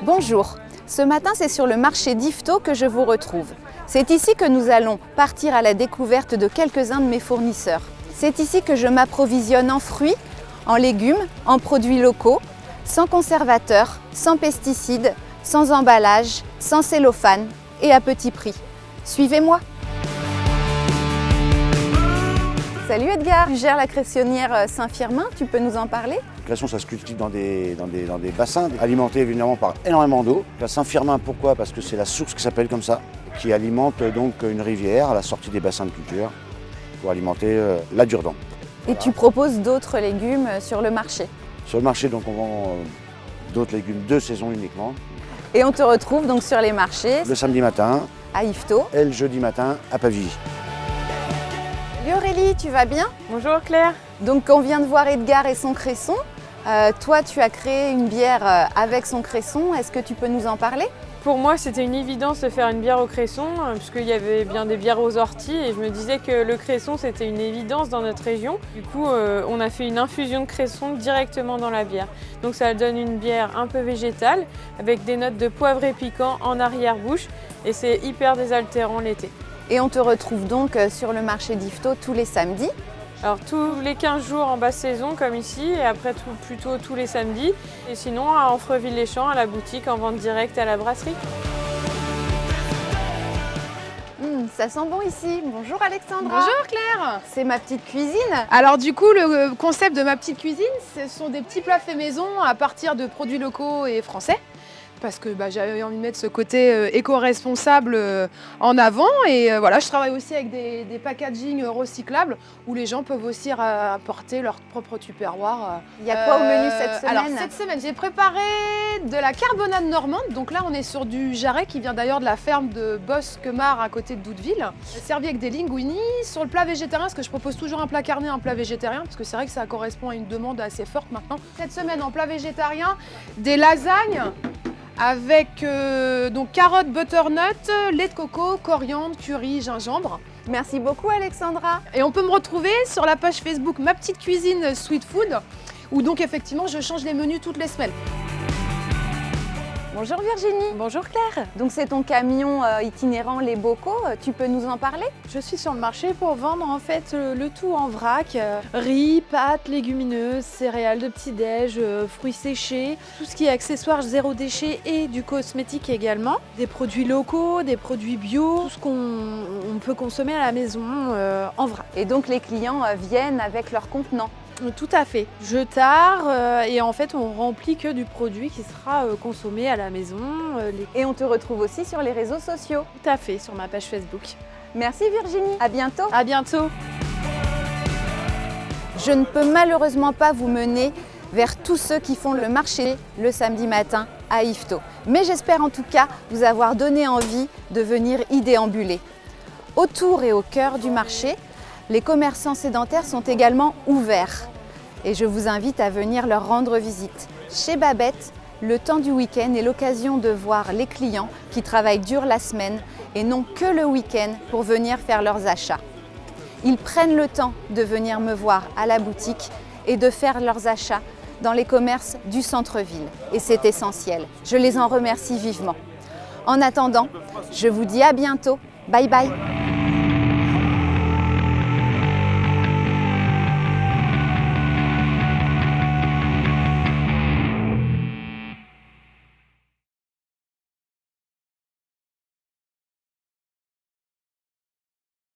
Bonjour, ce matin c'est sur le marché d'Yvetot que je vous retrouve. C'est ici que nous allons partir à la découverte de quelques-uns de mes fournisseurs. C'est ici que je m'approvisionne en fruits, en légumes, en produits locaux, sans conservateurs, sans pesticides, sans emballage, sans cellophane et à petit prix. Suivez-moi! Salut Edgar, tu gères la cressonnière Saint-Firmin, tu peux nous en parler? La création, ça se cultive dans des bassins alimentés évidemment par énormément d'eau. La Saint-Firmin, pourquoi? Parce que c'est la source qui s'appelle comme ça, qui alimente donc une rivière à la sortie des bassins de culture pour alimenter la Durdan. Et tu proposes d'autres légumes sur le marché? Sur le marché, donc on vend d'autres légumes de saison uniquement. Et on te retrouve donc sur les marchés? Le samedi matin, à Yvetot. et le jeudi matin à Pavilly. Salut Aurélie, tu vas bien? Bonjour Claire. Donc on vient de voir Edgar et son cresson. Toi, tu as créé une bière avec son cresson. Est-ce que tu peux nous en parler? Pour moi, c'était une évidence de faire une bière au cresson, puisqu'il y avait bien des bières aux orties, et je me disais que le cresson, c'était une évidence dans notre région. Du coup, on a fait une infusion de cresson directement dans la bière. Donc ça donne une bière un peu végétale, avec des notes de poivre et piquant en arrière-bouche, et c'est hyper désaltérant l'été. Et on te retrouve donc sur le marché d'Yvetot tous les samedis? Alors tous les 15 jours en basse saison comme ici et après plutôt tous les samedis. Et sinon à Amfreville-les-Champs, à la boutique en vente directe à la brasserie. Ça sent bon ici. Bonjour Alexandra. Bonjour Claire. C'est ma petite cuisine. Alors du coup, le concept de ma petite cuisine, ce sont des petits plats faits maison à partir de produits locaux et français. Parce que j'avais envie de mettre ce côté éco-responsable en avant. Et voilà, je travaille aussi avec des packaging recyclables où les gens peuvent aussi apporter leur propre tupperware. Il y a quoi au menu cette semaine? Alors cette semaine, j'ai préparé de la carbonade normande. Donc là, on est sur du jarret qui vient d'ailleurs de la ferme de Bosquemar à côté de Doudeville. Servi avec des linguini. Sur le plat végétarien, parce que je propose toujours un plat carné, un plat végétarien, parce que c'est vrai que ça correspond à une demande assez forte maintenant. Cette semaine, en plat végétarien, des lasagnes avec donc carottes, butternut, lait de coco, coriandre, curry, gingembre. Merci beaucoup Alexandra. Et on peut me retrouver sur la page Facebook Ma Petite Cuisine Sweet Food, où donc effectivement je change les menus toutes les semaines. Bonjour Virginie. Bonjour Claire. Donc c'est ton camion itinérant Les Bocaux, tu peux nous en parler? Je suis sur le marché pour vendre en fait le tout en vrac, riz, pâtes, légumineuses, céréales de petit-déj, fruits séchés, tout ce qui est accessoires zéro déchet et du cosmétique également. Des produits locaux, des produits bio, tout ce qu'on peut consommer à la maison en vrac. Et donc les clients viennent avec leur contenant? Tout à fait. Jetard et en fait on remplit que du produit qui sera consommé à la maison. Et on te retrouve aussi sur les réseaux sociaux? Tout à fait, sur ma page Facebook. Merci Virginie, à bientôt. À bientôt. Je ne peux malheureusement pas vous mener vers tous ceux qui font le marché le samedi matin à Yvetot. Mais j'espère en tout cas vous avoir donné envie de venir y déambuler. Autour et au cœur du marché, les commerçants sédentaires sont également ouverts et je vous invite à venir leur rendre visite. Chez Babette, le temps du week-end est l'occasion de voir les clients qui travaillent dur la semaine et non que le week-end pour venir faire leurs achats. Ils prennent le temps de venir me voir à la boutique et de faire leurs achats dans les commerces du centre-ville et c'est essentiel. Je les en remercie vivement. En attendant, je vous dis à bientôt. Bye bye.